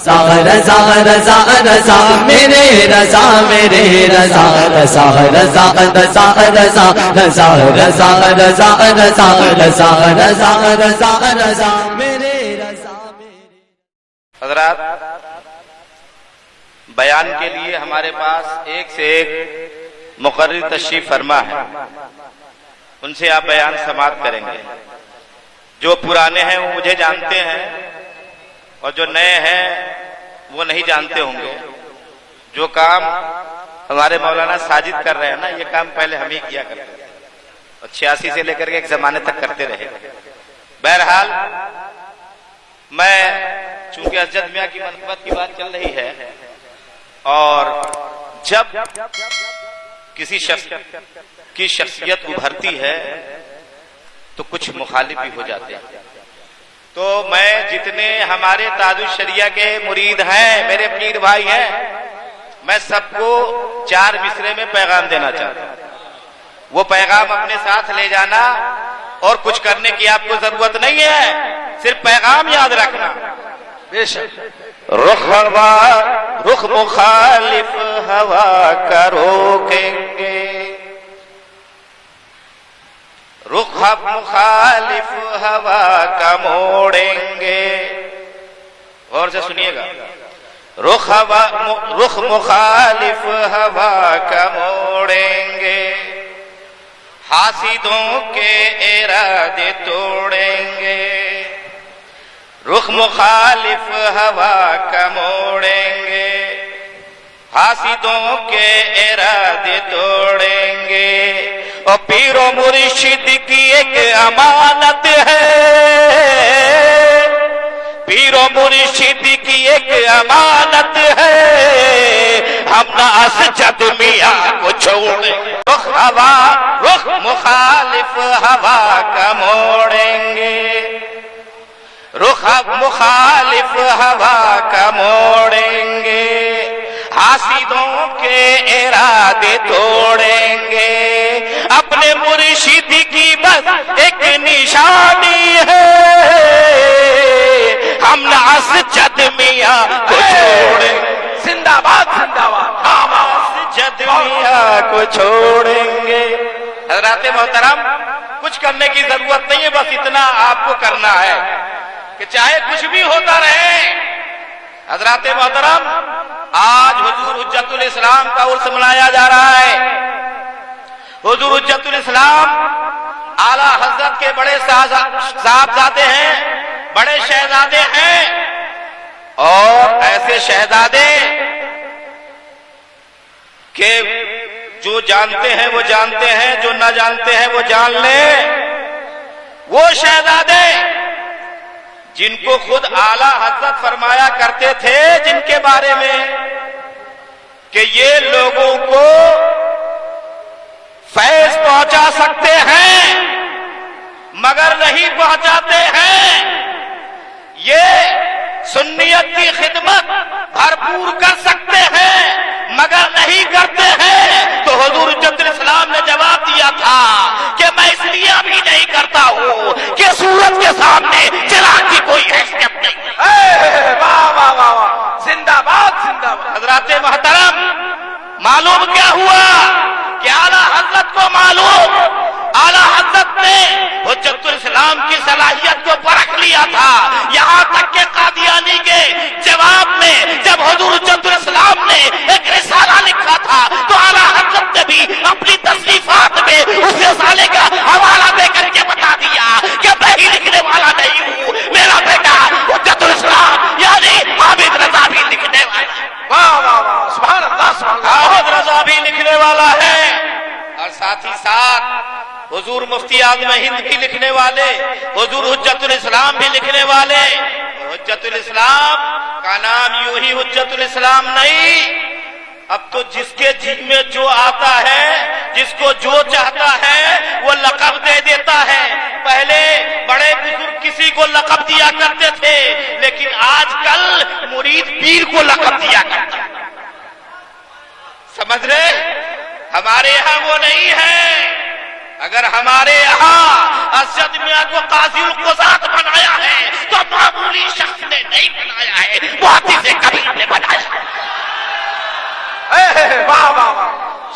رضا رضا رضا میرے رضا میرے رضا رضا رضا رضا رضا رضا رضا رضا رضا رضا رضا رضا رضا میرے رضا. حضرات، بیان کے لیے ہمارے پاس ایک سے ایک مقرر تشریف فرما ہے، ان سے آپ بیان سماعت کریں گے. جو پرانے ہیں وہ مجھے جانتے ہیں اور جو نئے ہیں وہ نہیں جانتے ہوں گے. جو کام ہمارے مولانا ساجد کر رہے ہیں نا، یہ کام پہلے ہم ہی کیا کرتے تھے اور 86 سے لے کر کے ایک زمانے تک کرتے رہے. بہرحال میں چونکہ اسجد میاں کی منقبت کی بات چل رہی ہے اور جب کسی شخص کی شخصیت ابھرتی ہے تو کچھ مخالف بھی ہو جاتے ہیں. تو میں جتنے ہمارے تاج الشریعہ کے مرید ہیں، میرے پیر بھائی ہیں، میں سب کو 4 مصرے میں پیغام دینا چاہتا ہوں. وہ پیغام اپنے ساتھ لے جانا اور کچھ کرنے کی آپ کو ضرورت نہیں ہے، صرف پیغام یاد رکھنا. بے شک رخ مخالف ہوا کا روکیں گے، رخ مخالف ہوا کا موڑیں گے. غور سے سنیے گا. رخ مخالف ہوا کا موڑیں گے، حاسدوں کے ارادے توڑیں گے. رخ مخالف ہوا کا موڑیں گے، حاسدوں کے ارادے توڑیں گے. اور پیر و مرشد کی ایک امانت ہے، پیر و مرشد کی ایک امانت ہے، ہم نہ اسجد میاں کو چھوڑیں. رخ مخالف ہوا کا موڑیں گے، رخ مخالف ہوا کا موڑیں گے، حاسدوں کے ارادے توڑیں گے. اپنے مرشد کی بس ایک نشانی ہے، ہم نہ اسجد میاں کو چھوڑیں. زندہ باد زندہ باد، اسجد میاں کو چھوڑیں گے. حضرات محترم، کچھ کرنے کی ضرورت نہیں ہے، بس اتنا آپ کو کرنا ہے کہ چاہے کچھ بھی ہوتا رہے. حضرات محترم، آج حضور حجت الاسلام کا عرس منایا جا رہا ہے. حضور حجت الاسلام اعلیٰ حضرت کے بڑے صاحبزادے ہیں، بڑے شہزادے ہیں، اور ایسے شہزادے کہ جو جانتے ہیں وہ جانتے ہیں، جو نہ جانتے ہیں وہ جان لیں. وہ شہزادے جن کو خود اعلیٰ حضرت فرمایا کرتے تھے، جن کے بارے میں کہ یہ لوگوں کو فیض پہنچا سکتے ہیں مگر نہیں پہنچاتے ہیں، یہ سنیت کی خدمت بھرپور کر سکتے ہیں مگر نہیں کرتے ہیں. تو حضور حجت الاسلام نے جواب دیا تھا کہ میں اس لیے ابھی نہیں کرتا ہوں کہ سورج کے سامنے چراغ کی کوئی حیثیت نہیں. واہ واہ واہ، زندہ باد زندہ باد. حضرات محترم، معلوم کیا ہوا کہ اعلیٰ حضرت کو معلوم، اعلیٰ حضرت نے حجت الاسلام کی صلاحیت کو پرکھ لیا تھا. یہاں تک کہ قادیانی کے جواب میں جب حضور حجت الاسلام نے ایک رسالہ لکھا تھا تو اعلیٰ حضرت نے بھی اپنی تصنیفات میں اس رسالے کا حوالہ دے کر کے بتا دیا کہ میں ہی لکھنے والا نہیں ہوں، میرا بیٹا حجت الاسلام یعنی حامد رضا بھی لکھنے والا ہے. واہ واہ واہ، سبحان اللہ سبحان اللہ. حامد رضا بھی لکھنے والا ہے، اور ساتھ ہی ساتھ حضور مفتی اعظم ہند بھی لکھنے والے، حضور حجت الاسلام بھی لکھنے والے. حجت الاسلام کا نام یوں ہی حجت الاسلام نہیں، اب تو جس کے جی میں جو آتا ہے، جس کو جو چاہتا ہے وہ لقب دے دیتا ہے. پہلے بڑے بزرگ کسی کو لقب دیا کرتے تھے، لیکن آج کل مرید پیر کو لقب دیا کرتا ہے. سمجھ رہے؟ ہمارے یہاں وہ نہیں ہے. اگر ہمارے یہاں اسجد میاں کو قاضی القضات بنایا ہے تو معمولی شخص نے نہیں بنایا ہے، محدث